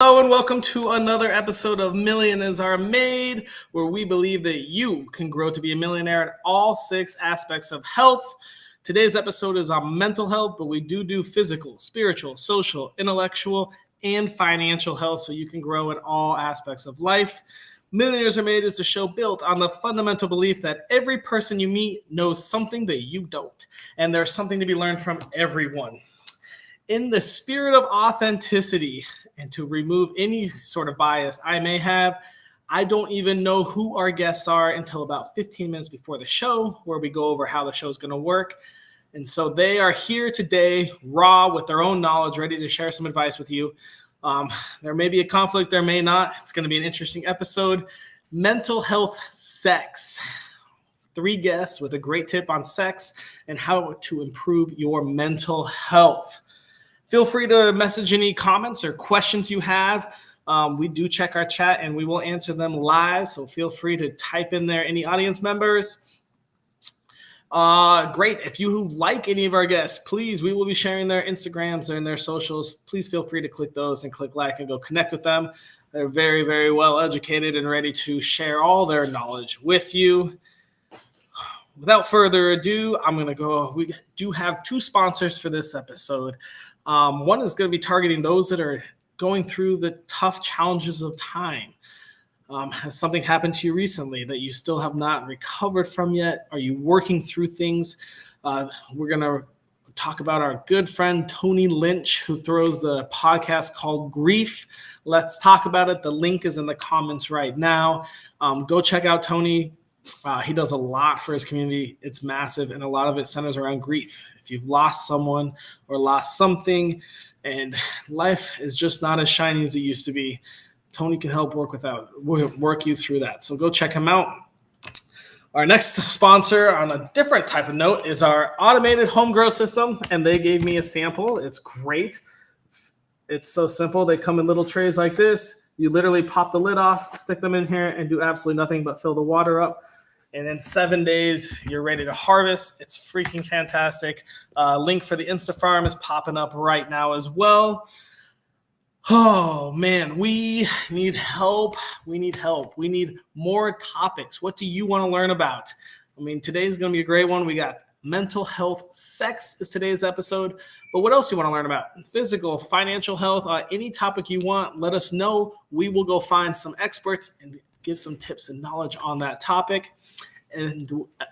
Hello and welcome to another episode of Millionaires Are Made, where we believe that you can grow to be a millionaire at all 6 aspects of health. Today's episode is on mental health, but we do physical, spiritual, social, intellectual, and financial health so you can grow in all aspects of life. Millionaires Are Made is a show built on the fundamental belief that every person you meet knows something that you don't, and there's something to be learned from everyone. In the spirit of authenticity and to remove any sort of bias I may have, I don't even know who our guests are until about 15 minutes before the show, where we go over how the show is going to work. And so they are here today, raw, with their own knowledge, ready to share some advice with you. There may be a conflict, there may not. It's going to be an interesting episode. Mental health, sex. 3 guests with a great tip on sex and how to improve your mental health. Feel free to message any comments or questions you have. We do check our chat and we will answer them live. So feel free to type in there any audience members. Great. If you like any of our guests, please, we will be sharing their Instagrams and their socials. Please feel free to click those and click like and go connect with them. They're very, very well educated and ready to share all their knowledge with you. Without further ado, I'm going to go. We do have 2 sponsors for this episode. One is going to be targeting those that are going through the tough challenges of time. Has something happened to you recently that you still have not recovered from yet? Are you working through things? We're going to talk about our good friend, Tony Lynch, who throws the podcast called Grief. Let's talk about it. The link is in the comments right now. Go check out Tony. He does a lot for his community. It's massive, and a lot of it centers around grief. If you've lost someone or lost something and life is just not as shiny as it used to be, Tony can help work you through that. So go check him out. Our next sponsor, on a different type of note, is our automated home grow system, and they gave me a sample. It's great. It's so simple. They come in little trays like this. You literally pop the lid off, stick them in here, and do absolutely nothing but fill the water up. And in 7 days, you're ready to harvest. It's freaking fantastic. Link for the Insta Farm is popping up right now as well. Oh, man, we need help. We need help. We need more topics. What do you want to learn about? I mean, today's going to be a great one. We got mental health. Sex is today's episode. But what else do you want to learn about? Physical, financial health, any topic you want, let us know. We will go find some experts and give some tips and knowledge on that topic. And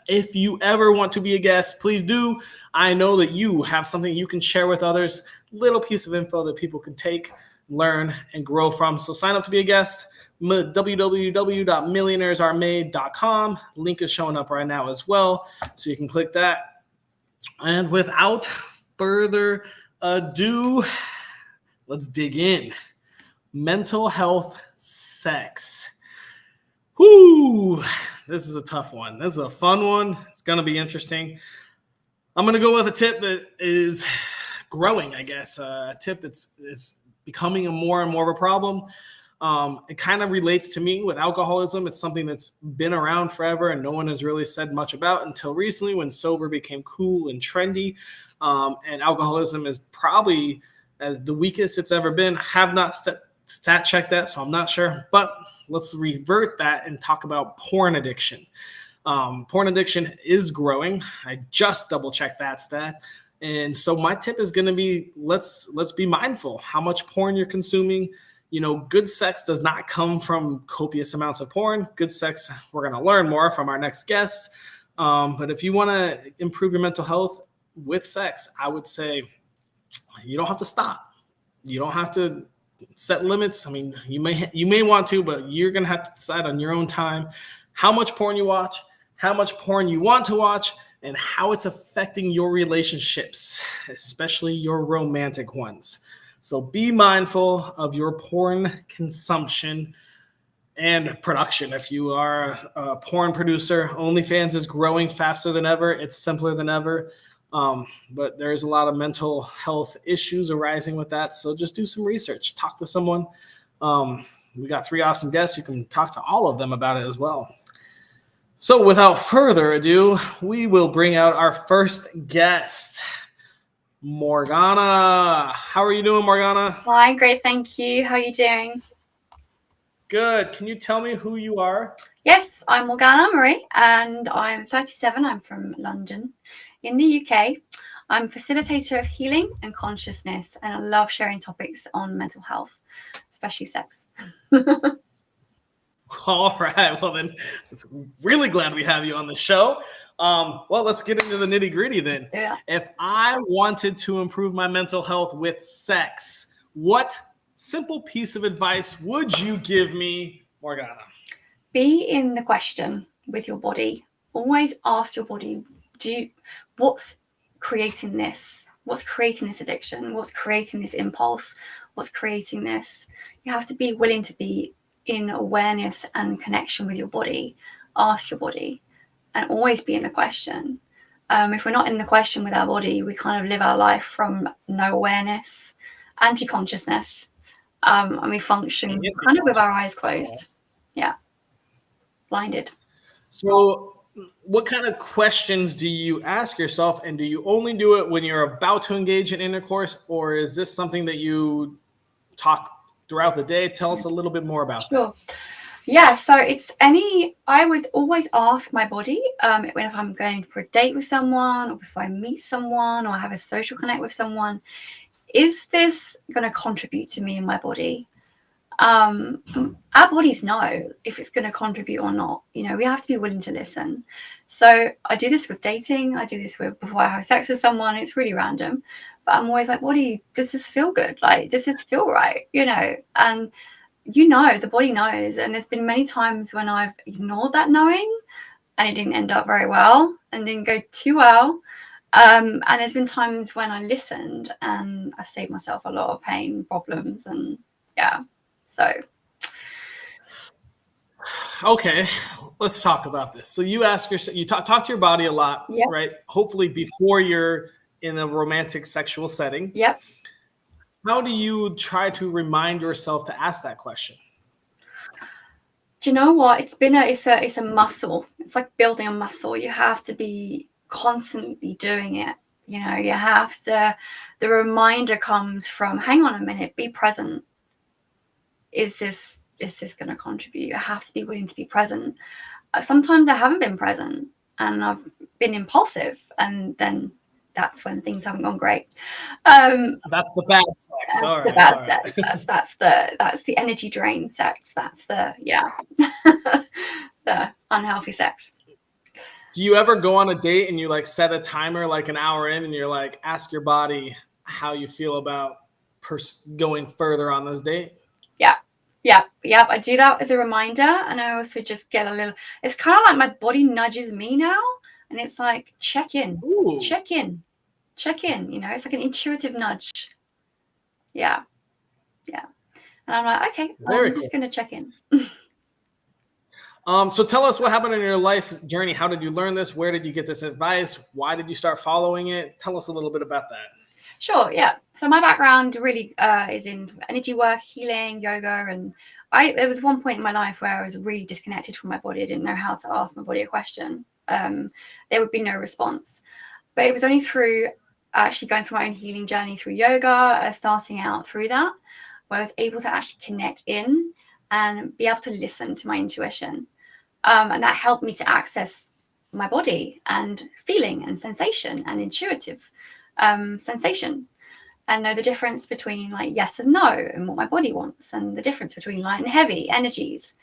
if you ever want to be a guest, please do. I know that you have something you can share with others, little piece of info that people can take, learn, and grow from. So sign up to be a guest. www.millionairesaremade.com. Link is showing up right now as well, so you can click that. And without further ado, let's dig in. Mental health, sex. Whoo, this is a tough one. This is a fun one. It's going to be interesting. I'm going to go with a tip that is growing, I guess. A tip that's becoming more and more of a problem. It kind of relates to me with alcoholism. It's something that's been around forever and no one has really said much about until recently when sober became cool and trendy. And alcoholism is probably the weakest it's ever been. I have not stat checked that, so I'm not sure. But let's revert that and talk about porn addiction. Porn addiction is growing. I just double checked that stat. And so my tip is going to be, let's be mindful how much porn you're consuming. You know, good sex does not come from copious amounts of porn. Good sex, we're going to learn more from our next guests. But if you want to improve your mental health with sex, I would say you don't have to stop. You don't have to set limits. I mean, you may want to, but you're going to have to decide on your own time how much porn you watch, how much porn you want to watch, and how it's affecting your relationships, especially your romantic ones. So be mindful of your porn consumption and production. If you are a porn producer, OnlyFans is growing faster than ever. It's simpler than ever. But there's a lot of mental health issues arising with that. So just do some research. Talk to someone. We got 3 awesome guests. You can talk to all of them about it as well. So without further ado, we will bring out our first guest, Morgana. How are you doing, Morgana? Hi, great, thank you. How are you doing? Good. Can you tell me who you are? Yes, I'm Morgana Marie, and I'm 37. I'm from London in the UK. I'm a facilitator of healing and consciousness, and I love sharing topics on mental health, especially sex. All right. Well, then, really glad we have you on the show. Well, let's get into the nitty gritty then. Yeah. If I wanted to improve my mental health with sex, what simple piece of advice would you give me, Morgana? Be in the question with your body. Always ask your body, what's creating this? What's creating this addiction? What's creating this impulse? What's creating this? You have to be willing to be in awareness and connection with your body. Ask your body and always be in the question. If we're not in the question with our body, we kind of live our life from no awareness, anti-consciousness, and we function kind of with our eyes closed. Yeah. Blinded. So, what kind of questions do you ask yourself, and do you only do it when you're about to engage in intercourse, or is this something that you talk throughout the day? Tell us a little bit more about that. Sure. Yeah, so I would always ask my body if I'm going for a date with someone, or if I meet someone, or have a social connect with someone, is this going to contribute to me and my body? Our bodies know if it's going to contribute or not. We have to be willing to listen. So I do this with dating. I do this before I have sex with someone. It's really random, but I'm always like, does this feel good? Like, does this feel right? And the body knows. And there's been many times when I've ignored that knowing and it didn't end up very well and didn't go too well. And there's been times when I listened and I saved myself a lot of pain, problems, and yeah. So, okay, let's talk about this. So you ask yourself, you talk to your body a lot, yep. right? Hopefully before you're in a romantic sexual setting. Yep. How do you try to remind yourself to ask that question? Do you know what? It's a muscle. It's like building a muscle. You have to be constantly doing it. You have to, the reminder comes from, hang on a minute, be present. Is this going to contribute? You have to be willing to be present. Sometimes I haven't been present and I've been impulsive, and then that's when things haven't gone great. That's the bad sex. All right. That's the energy drain sex. That's the the unhealthy sex. Do you ever go on a date and you like set a timer like an hour in and you're like, ask your body how you feel about going further on this date? Yeah. I do that as a reminder, and I also just get a little. It's kind of like my body nudges me now, and it's like check in. It's like an intuitive nudge. Yeah. And I'm like, okay, Very I'm just cool. gonna check in. So tell us what happened in your life journey. How did you learn this? Where did you get this advice? Why did you start following it? Tell us a little bit about that. Sure, yeah. So my background really is in energy work, healing, yoga, and there was one point in my life where I was really disconnected from my body. I didn't know how to ask my body a question. There would be no response. But it was only through actually going through my own healing journey through yoga, starting out through that, where I was able to actually connect in and be able to listen to my intuition. And that helped me to access my body and feeling and sensation and intuitive sensation, and know the difference between like yes and no and what my body wants, and the difference between light and heavy energies.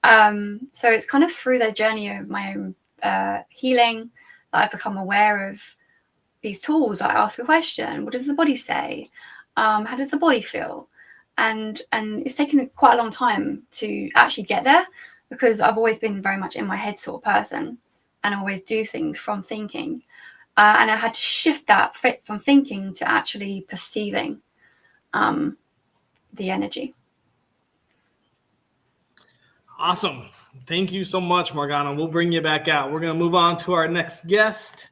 So it's kind of through the journey of my own healing that I've become aware of these tools. I ask a question: what does the body say? How does the body feel? And it's taken quite a long time to actually get there, because I've always been very much in my head sort of person and always do things from thinking. And I had to shift that from thinking to actually perceiving the energy. Awesome. Thank you so much, Morgana. We'll bring you back out. We're going to move on to our next guest.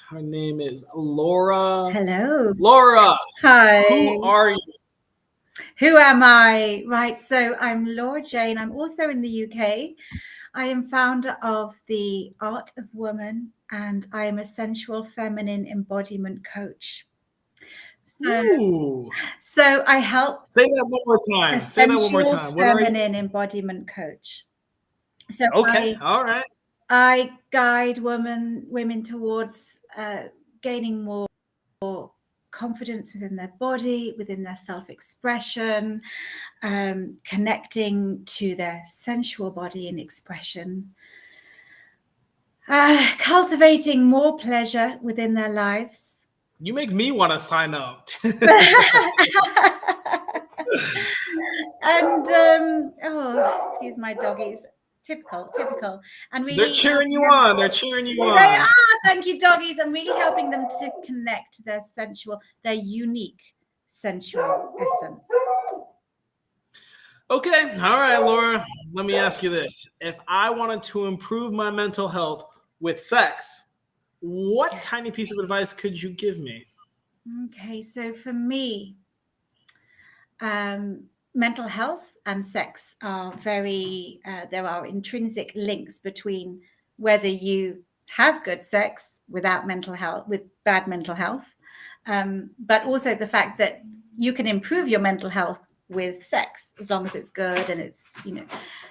Her name is Laura. Hello. Laura. Hi. Who are you? Who am I? Right. So I'm Laura Jane. I'm also in the UK. I am founder of the Art of Woman, and I am a sensual feminine embodiment coach. Ooh. So I help. Say that one more time. A Say that one more sensual, time. What are you? feminine embodiment coach. So Okay. All right. I guide women towards gaining more confidence within their body, within their self-expression, connecting to their sensual body and expression, cultivating more pleasure within their lives. You make me want to sign up. And excuse my doggies. Typical. And really, They're cheering you on. They're cheering you on. They are. Thank you, doggies. I'm really helping them to connect to their sensual, their unique sensual essence. Okay. All right, Laura. Let me ask you this. If I wanted to improve my mental health with sex, what tiny piece of advice could you give me? Okay. So for me, mental health and sex are very, there are intrinsic links between whether you have good sex without mental health, with bad mental health, but also the fact that you can improve your mental health with sex as long as it's good and it's,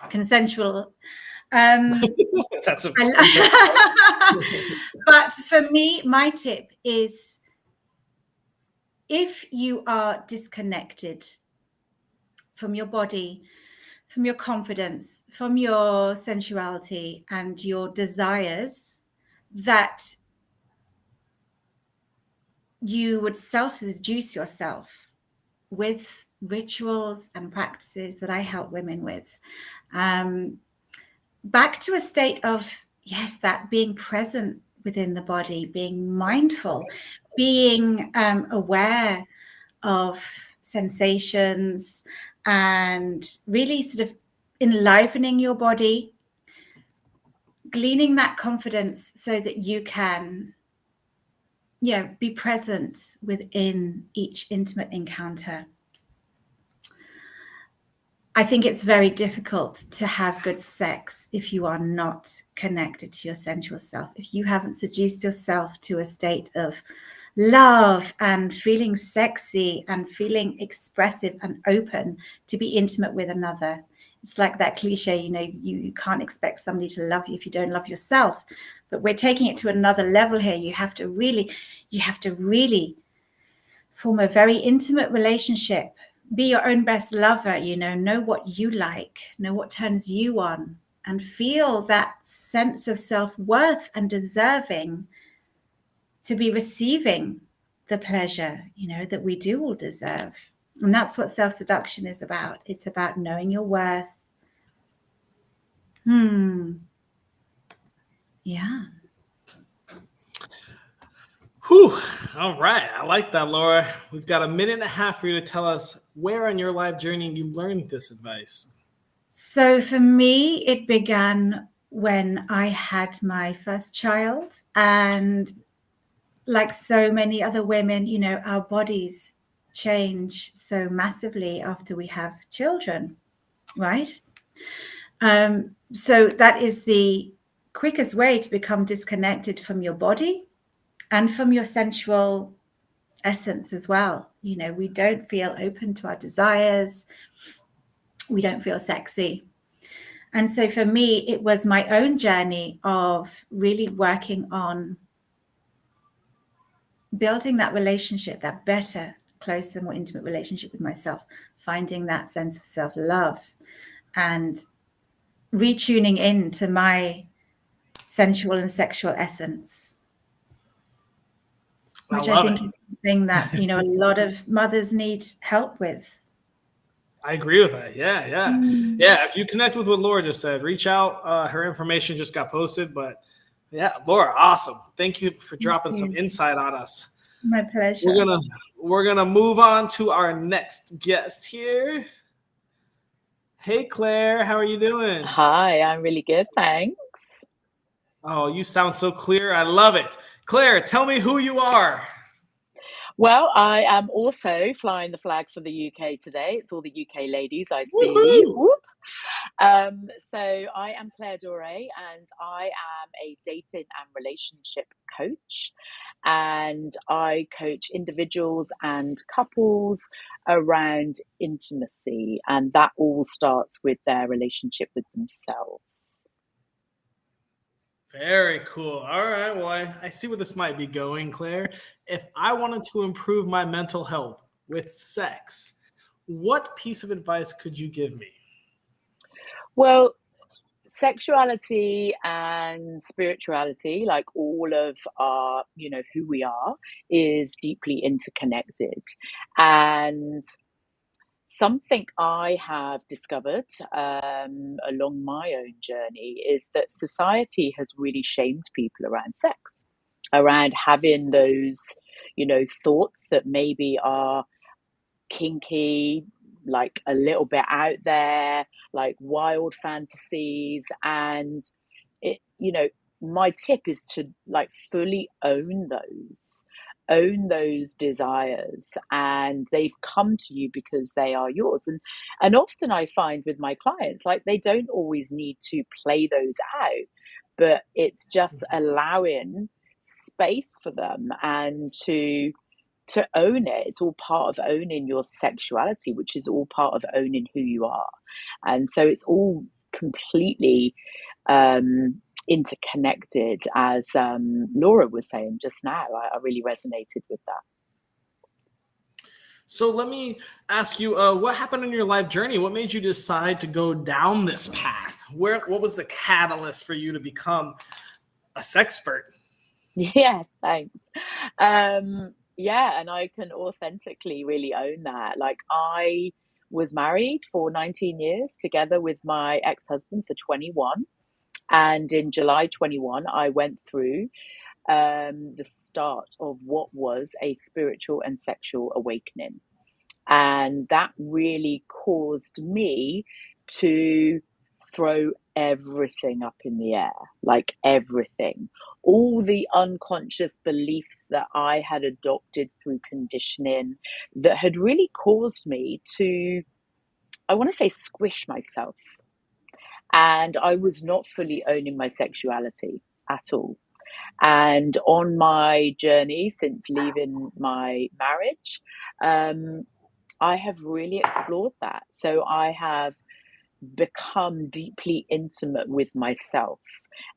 consensual. That's a But for me, my tip is, if you are disconnected from your body, from your confidence, from your sensuality and your desires, that you would self-seduce yourself with rituals and practices that I help women with, back to a state of, yes, that being present within the body, being mindful, being aware of sensations, and really sort of enlivening your body, gleaning that confidence so that you can be present within each intimate encounter. I think it's very difficult to have good sex if you are not connected to your sensual self, if you haven't seduced yourself to a state of love and feeling sexy and feeling expressive and open to be intimate with another. It's like that cliche, you can't expect somebody to love you if you don't love yourself. But we're taking it to another level here. You have to really form a very intimate relationship. Be your own best lover, know what you like, know what turns you on, and feel that sense of self-worth and deserving to be receiving the pleasure, that we do all deserve. And that's what self-seduction is about. It's about knowing your worth. Yeah. Whew. All right. I like that, Laura. We've got a minute and a half for you to tell us where on your life journey you learned this advice. So for me, it began when I had my first child. And like so many other women, our bodies change so massively after we have children, right? So that is the quickest way to become disconnected from your body and from your sensual essence as well. We don't feel open to our desires. We don't feel sexy. And so for me, it was my own journey of really working on building that relationship, that better, closer, more intimate relationship with myself, finding that sense of self-love and retuning in to my sensual and sexual essence, which I think is something that, a lot of mothers need help with. I agree with that. Yeah. If you connect with what Laura just said, reach out. Her information just got posted, but yeah, Laura, awesome. Thank you for dropping some insight on us. My pleasure. We're gonna move on to our next guest here. Hey, Claire, how are you doing? Hi, I'm really good, thanks. Oh, you sound so clear. I love it. Claire, tell me who you are. Well, I am also flying the flag for the UK today. It's all the UK ladies I see. Woohoo! So I am Claire Doré, and I am a dating and relationship coach. and I coach individuals and couples around intimacy, and that all starts with their relationship with themselves. Very cool. All right. Well, I see where this might be going, Claire. If I wanted to improve my mental health with sex, what piece of advice could you give me? Well, sexuality and spirituality, like all of our, who we are, is deeply interconnected. And something I have discovered along my own journey is that society has really shamed people around sex, around having those, thoughts that maybe are kinky, like a little bit out there, like wild fantasies. And my tip is to like fully own those desires, and they've come to you because they are yours. And often I find with my clients, like, they don't always need to play those out, but it's just allowing space for them and to own it. It's all part of owning your sexuality, which is all part of owning who you are. And so it's all completely interconnected, as Laura was saying just now. I really resonated with that. So let me ask you, what happened in your life journey? What made you decide to go down this path? What was the catalyst for you to become a sexpert? Yeah, thanks. Yeah, and I can authentically really own that. Like, I was married for 19 years together with my ex-husband for 21. And in July 21, I went through the start of what was a spiritual and sexual awakening. And that really caused me to throw everything up in the air, like everything. All the unconscious beliefs that I had adopted through conditioning that had really caused me to, I want to say, squish myself. And I was not fully owning my sexuality at all. And on my journey since leaving my marriage, I have really explored that. So I have become deeply intimate with myself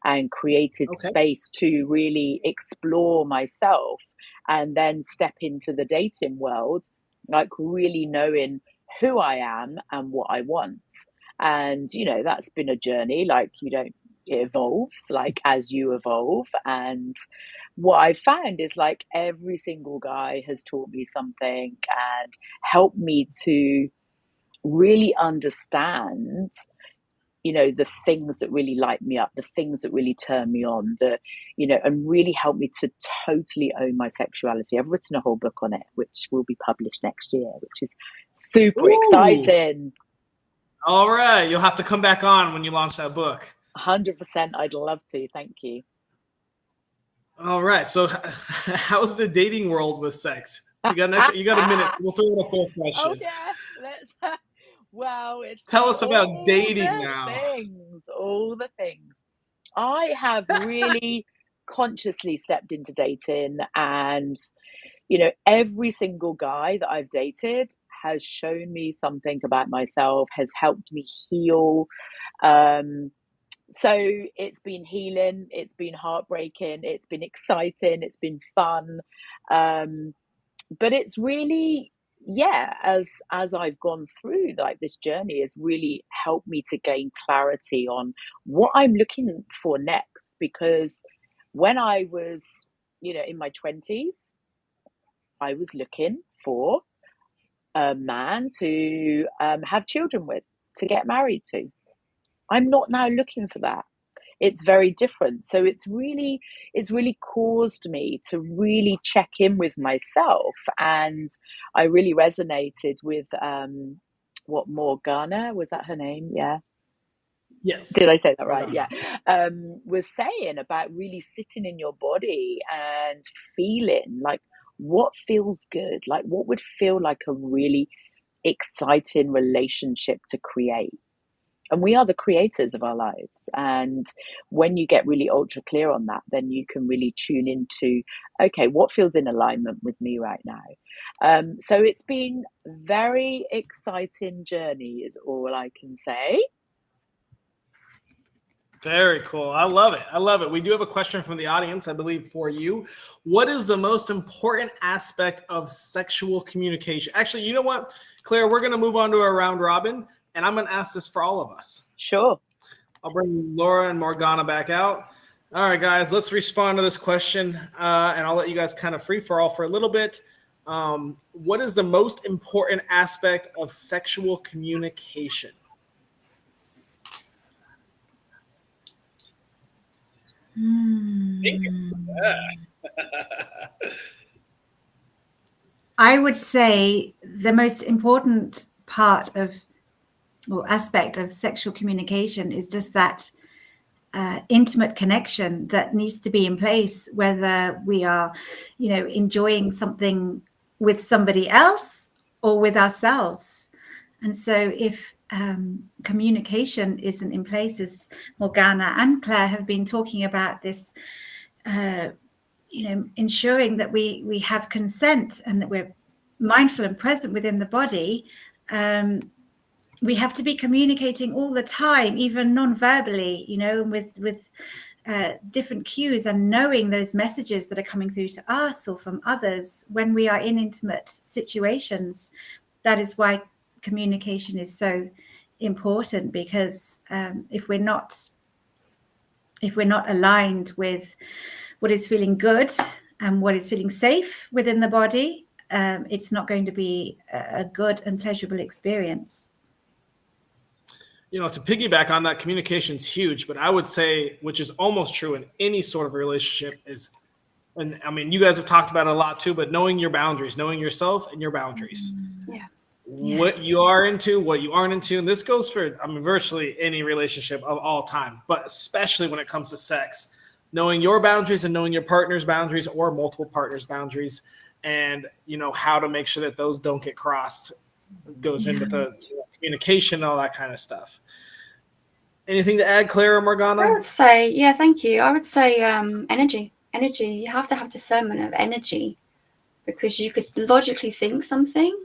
and created space to really explore myself, and then step into the dating world, like really knowing who I am and what I want. And that's been a journey. Like, it evolves like as you evolve. And what I found is, like, every single guy has taught me something and helped me to really understand, the things that really light me up, the things that really turn me on, and really help me to totally own my sexuality. I've written a whole book on it, which will be published next year, which is super exciting. All right. You'll have to come back on when you launch that book. 100%. I'd love to. Thank you. All right. So how's the dating world with sex? You got a minute, so we'll throw in a fourth question. Oh, yeah. Well, tell us about dating now. All the things. I have really consciously stepped into dating, and every single guy that I've dated has shown me something about myself, has helped me heal. So it's been healing, it's been heartbreaking, it's been exciting, it's been fun. But it's really, as I've gone through, like, this journey has really helped me to gain clarity on what I'm looking for next. Because when I was, in my 20s, I was looking for a man to have children with, to get married to. I'm not now looking for that. It's very different. So it's really caused me to really check in with myself. And I really resonated with what Morgana, was that her name? Yeah. Yes. Did I say that right? Morgana. Yeah. Was saying about really sitting in your body and feeling like what feels good, like what would feel like a really exciting relationship to create. And we are the creators of our lives. And when you get really ultra clear on that, then you can really tune into, okay, what feels in alignment with me right now? So it's been very exciting journey is all I can say. Very cool. I love it. I love it. We do have a question from the audience, I believe, for you. What is the most important aspect of sexual communication? Actually, you know what, Claire, we're going to move on to a round robin, and I'm going to ask this for all of us. Sure. I'll bring Laura and Morgana back out. All right, guys, let's respond to this question, and I'll let you guys kind of free for all for a little bit. What is the most important aspect of sexual communication? I would say the most important part of or aspect of sexual communication is just that intimate connection that needs to be in place, whether we are, enjoying something with somebody else or with ourselves. And so if communication isn't in place, as Morgana and Claire have been talking about this, ensuring that we have consent and that we're mindful and present within the body, we have to be communicating all the time, even non-verbally, with different cues, and knowing those messages that are coming through to us or from others when we are in intimate situations. That is why communication is so important, because if we're not aligned with what is feeling good and what is feeling safe within the body, it's not going to be a good and pleasurable experience. To piggyback on that, communication is huge, but I would say, which is almost true in any sort of relationship, is, and I mean, you guys have talked about it a lot too, but knowing your boundaries, knowing yourself and your boundaries. Yeah. What you are into, what you aren't into. And this goes for, virtually any relationship of all time, but especially when it comes to sex, knowing your boundaries and knowing your partner's boundaries or multiple partners' boundaries, and, how to make sure that those don't get crossed goes into the communication and all that kind of stuff. Anything to add, Claire or Morgana? I would say, yeah, thank you. I would say energy. You have to have discernment of energy, because you could logically think something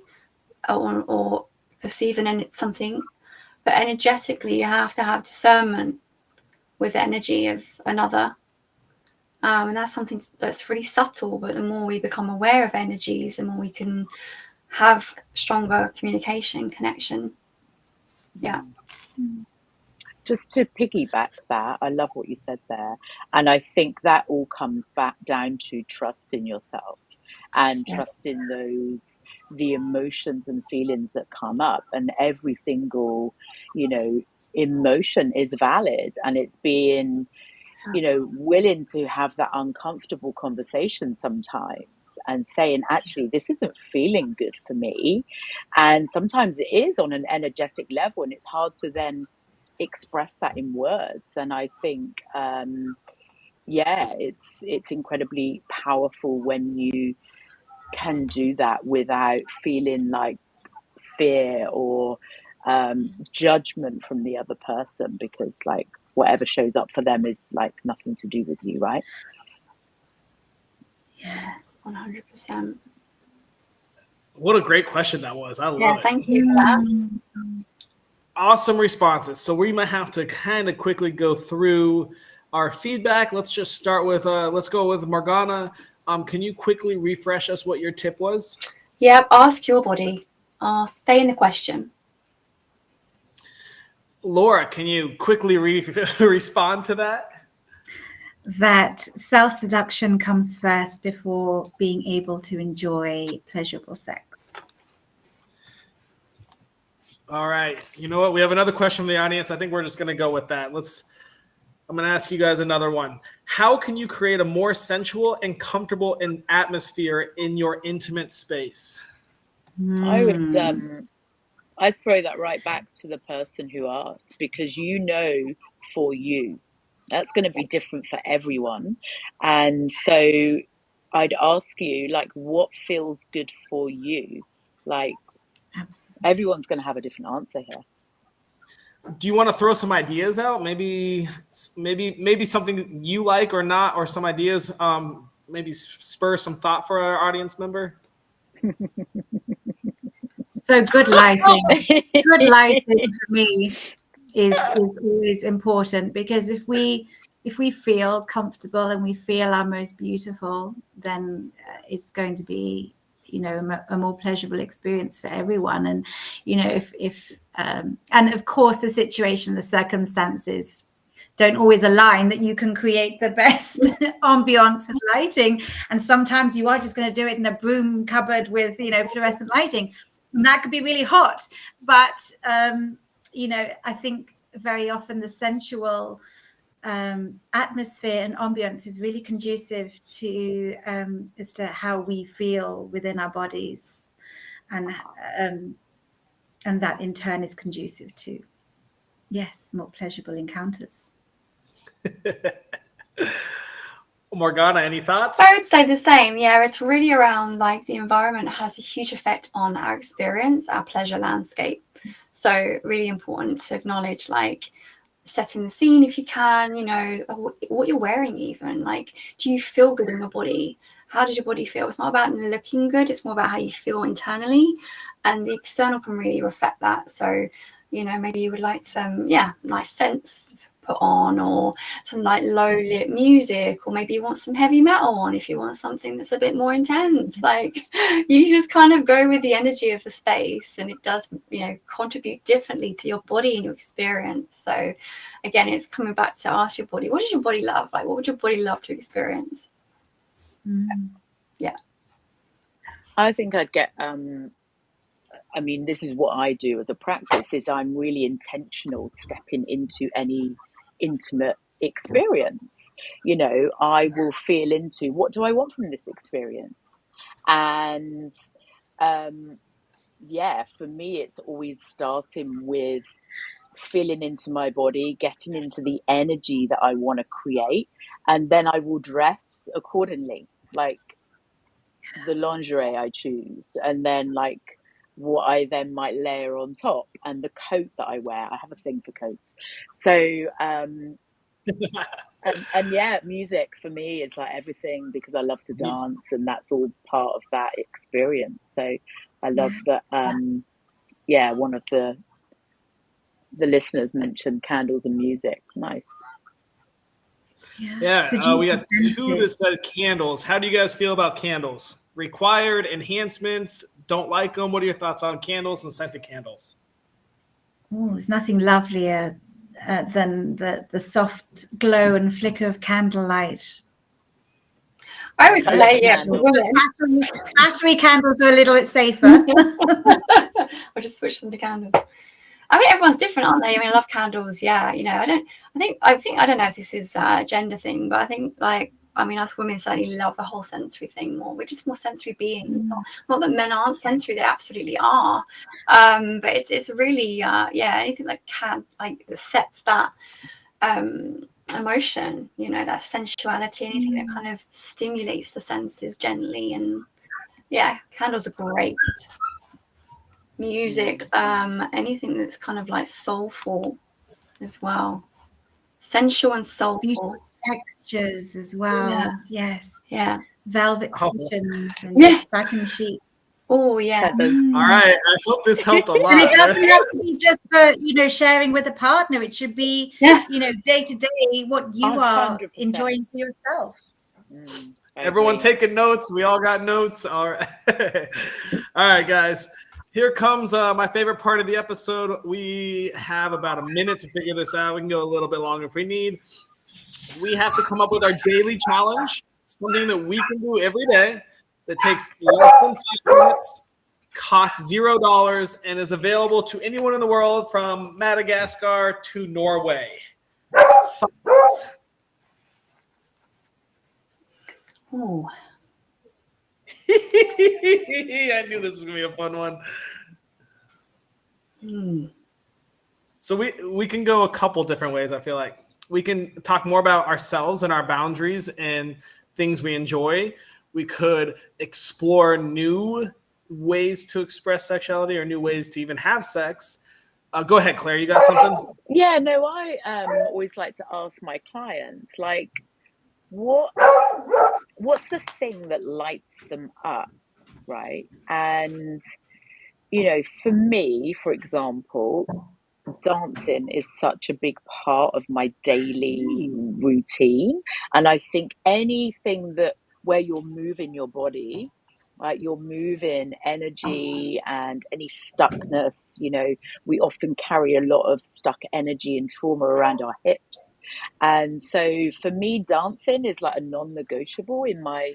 or perceive something, but energetically you have to have discernment with the energy of another. And that's something that's really subtle, but the more we become aware of energies, the more we can have stronger communication, connection. Yeah. Just to piggyback that, I love what you said there. And I think that all comes back down to trust in yourself and trust in the emotions and feelings that come up. And every single, emotion is valid, and it's being, willing to have that uncomfortable conversation sometimes and saying, actually, this isn't feeling good for me. And sometimes it is on an energetic level, and it's hard to then express that in words. And I think it's incredibly powerful when you can do that without feeling like fear or judgment from the other person, because like whatever shows up for them is like nothing to do with you, right? Yes, 100%. What a great question that was. I love it. Thank you for that. Awesome responses. So we might have to kind of quickly go through our feedback. Let's just start with, let's go with Morgana. Can you quickly refresh us what your tip was? Yeah, ask your body. Stay in the question. Laura, can you quickly respond to that? That self-seduction comes first before being able to enjoy pleasurable sex. All right. You know what? We have another question from the audience. I think we're just going to go with that. I'm going to ask you guys another one. How can you create a more sensual and comfortable atmosphere in your intimate space? I'd throw that right back to the person who asked, because for you, that's going to be different for everyone. And so I'd ask you, like, what feels good for you? Like, everyone's going to have a different answer here. do you want to throw some ideas out? Maybe something you like or not, or some ideas. Maybe spur some thought for our audience member. So good lighting. Good lighting for me is always important, because if we feel comfortable and we feel our most beautiful, then it's going to be, you know, a more pleasurable experience for everyone. And, you know, if and of course the situation, the circumstances don't always align that you can create the best ambiance with lighting. And sometimes you are just going to do it in a broom cupboard with, you know, fluorescent lighting, and that could be really hot. But you know, I think very often the sensual atmosphere and ambience is really conducive to as to how we feel within our bodies, and that in turn is conducive to, yes, more pleasurable encounters. Morgana, any thoughts? I would say the same. Yeah, it's really around like the environment has a huge effect on our experience, our pleasure landscape. So really important to acknowledge, like, setting the scene if you can, you know, what you're wearing even. Like, do you feel good in your body? How does your body feel? It's not about looking good, it's more about how you feel internally, and the external can really reflect that. So, you know, maybe you would like some, nice scents put on, or some like low lit music, or maybe you want some heavy metal on if you want something that's a bit more intense. Like, you just kind of go with the energy of the space, and it does, you know, contribute differently to your body and your experience. So again, it's coming back to ask your body, what does your body love? Like, what would your body love to experience? Yeah, I think I'd get I mean, this is what I do as a practice, is I'm really intentional stepping into any intimate experience. You know, I will feel into, what do I want from this experience? And for me, it's always starting with feeling into my body, getting into the energy that I want to create, and then I will dress accordingly, like the lingerie I choose, and then like what I then might layer on top, and the coat that I wear. I have a thing for coats. So and music for me is like everything, because I love to dance, and that's all part of that experience. So I love that one of the listeners mentioned candles and music. Nice. Yeah, we have two that said candles. How do you guys feel about candles? Required, enhancements, don't like them? What are your thoughts on candles and scented candles? Oh, there's nothing lovelier than the soft glow and flicker of candlelight. I would say, battery candles are a little bit safer. Or just switch them to candles. I mean, everyone's different, aren't they? I mean, I love candles. Yeah, you know, I don't know if this is a gender thing, but I think, like, I mean, us women certainly love the whole sensory thing more. We're just more sensory beings. Not that men aren't sensory; they absolutely are. But it's really, anything that sets that emotion. You know, that sensuality, anything that kind of stimulates the senses gently. And yeah, candles are great. Music, anything that's kind of like soulful as well, sensual and soulful. Beautiful textures as well. Yeah. Velvet cushions and satin sheets. Oh yeah. All right, I hope this helped a lot. And it doesn't have to be just for, you know, sharing with a partner. It should be, you know, day to day what you 100%. Are enjoying for yourself. Everyone taking notes. We all got notes. All right. All right, guys. Here comes my favorite part of the episode. We have about a minute to figure this out. We can go a little bit longer if we need. We have to come up with our daily challenge, something that we can do every day that takes less than 5 minutes, costs $0, and is available to anyone in the world from Madagascar to Norway. Oh. I knew this was gonna be a fun one. So we can go a couple different ways. I feel like we can talk more about ourselves and our boundaries and things we enjoy. We could explore new ways to express sexuality or new ways to even have sex. Go ahead, Claire. You got something? Yeah, no, I always like to ask my clients, like, what's the thing that lights them up, right? And for me, for example, dancing is such a big part of my daily routine. And I think anything where you're moving your body, right, you're moving energy and any stuckness, we often carry a lot of stuck energy and trauma around our hips. And so for me, dancing is like a non-negotiable in my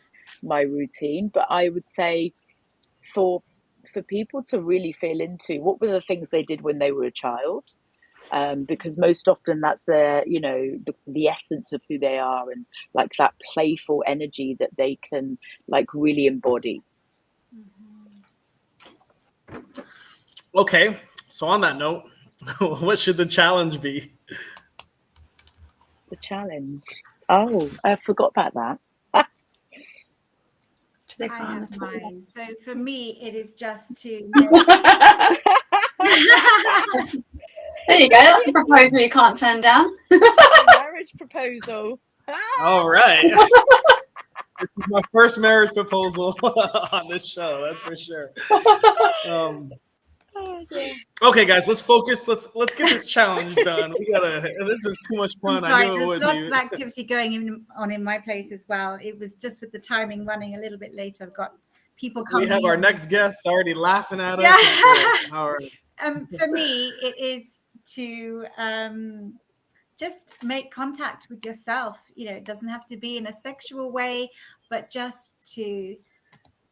routine. But I would say for people to really feel into what were the things they did when they were a child, because most often that's their the essence of who they are, and like that playful energy that they can like really embody. Okay, so on that note, what should the challenge be? The challenge, I forgot about that. I have mine. So for me, it is just to There you go. That's a proposal you can't turn down. Marriage proposal. All right. This is my first marriage proposal on this show. That's for sure. Okay, guys, let's focus. Let's get this challenge done. This is too much fun. I'm sorry, I knew it would there's lots be. of activity going on in my place as well. It was just with the timing running a little bit late. I've got people coming. We have our next guests already laughing at us. Yeah. All right. For me, it is to just make contact with yourself. It doesn't have to be in a sexual way, but just to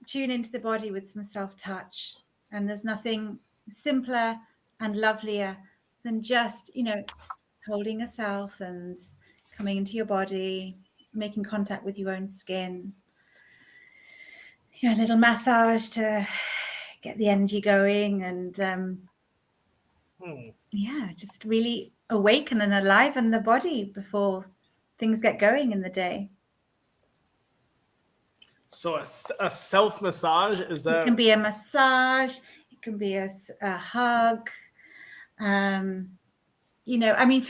tune into the body with some self-touch. And there's nothing simpler and lovelier than just, holding yourself and coming into your body, making contact with your own skin. A little massage to get the energy going, and just really awaken and aliven the body before things get going in the day. So a self massage, is that? It can be a massage. It can be a hug. For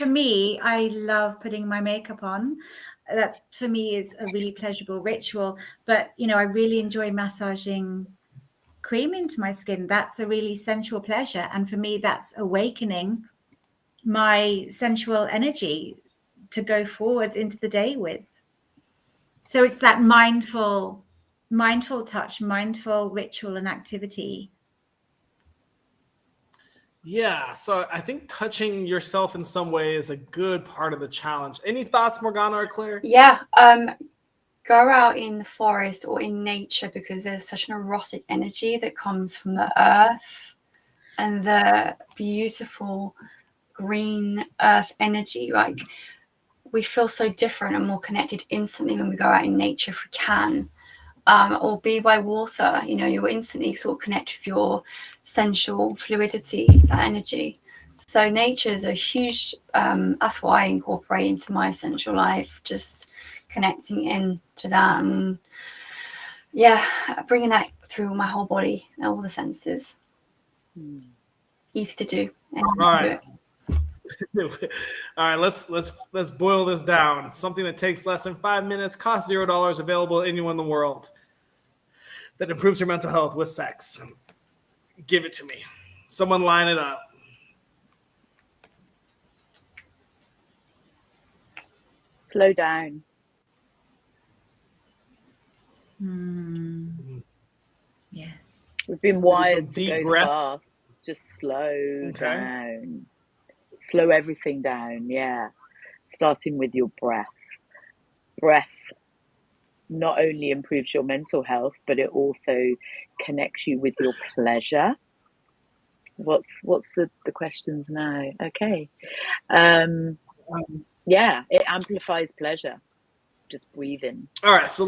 me, I love putting my makeup on. That for me is a really pleasurable ritual. But I really enjoy massaging cream into my skin. That's a really sensual pleasure, and for me, that's awakening my sensual energy to go forward into the day with. So it's that mindful touch, mindful ritual and activity. Yeah, so I think touching yourself in some way is a good part of the challenge. Any thoughts, Morgana or Claire? Yeah, go out in the forest or in nature, because there's such an erotic energy that comes from the earth and the beautiful green earth energy. Like, we feel so different and more connected instantly when we go out in nature if we can. Or be by water, you'll instantly sort of connect with your sensual fluidity, that energy. So nature is a huge, that's what I incorporate into my sensual life, just connecting into that and bringing that through my whole body, all the senses. Easy to do. All right. All right, let's boil this down. It's something that takes less than 5 minutes, costs $0, available to anyone in the world, that improves your mental health with sex. Give it to me. Someone line it up. Slow down. Yes. We've been wired to go breaths. fast. Just slow down. Slow everything down, yeah. Starting with your breath. Breath not only improves your mental health, but it also connects you with your pleasure. What's the questions now? Okay. It amplifies pleasure. Just breathing. All right, so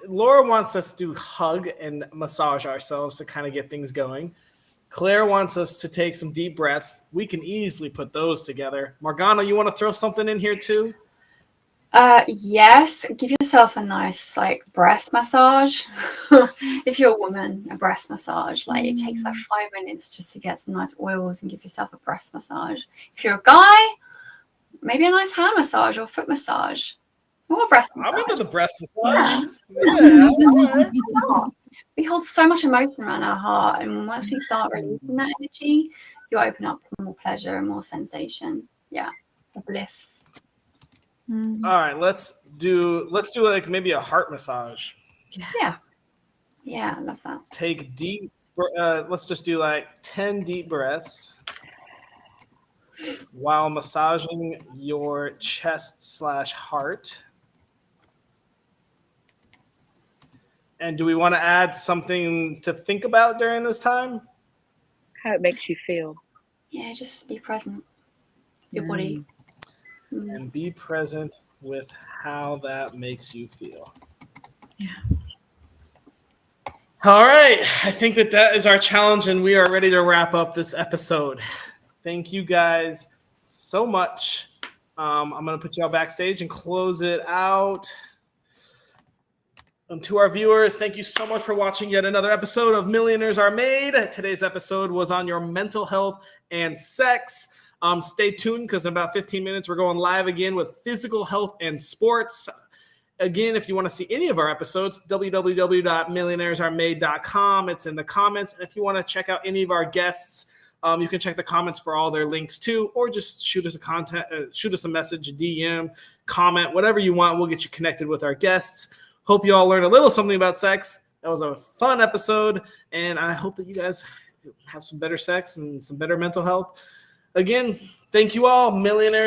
Laura wants us to hug and massage ourselves to kind of get things going. Claire wants us to take some deep breaths. We can easily put those together. Morgana, you want to throw something in here too? Yes. Give yourself yourself a nice like breast massage. If you're a woman, a breast massage, like it takes like 5 minutes just to get some nice oils and give yourself a breast massage. If you're a guy, maybe a nice hand massage or foot massage. Or a breast massage. I'm into the breast massage. Yeah. We hold so much emotion around our heart, and once we start releasing that energy, you open up for more pleasure and more sensation. Yeah, bliss. All right, let's do like maybe a heart massage. Yeah, I love that. Take deep. Let's just do like 10 deep breaths while massaging your chest/heart. And do we want to add something to think about during this time? How it makes you feel. Yeah, just be present with your body. And be present with how that makes you feel. Yeah. All right. I think that is our challenge, and we are ready to wrap up this episode. Thank you guys so much. I'm going to put you all backstage and close it out. And to our viewers, thank you so much for watching yet another episode of Millionaires Are Made. Today's episode was on your mental health and sex. Stay tuned because in about 15 minutes, we're going live again with physical health and sports. Again, if you want to see any of our episodes, www.millionairesaremade.com. It's in the comments. And if you want to check out any of our guests, you can check the comments for all their links too, or just shoot us a message, DM, comment, whatever you want. We'll get you connected with our guests. Hope you all learned a little something about sex. That was a fun episode, and I hope that you guys have some better sex and some better mental health. Again, thank you all, Millionaires.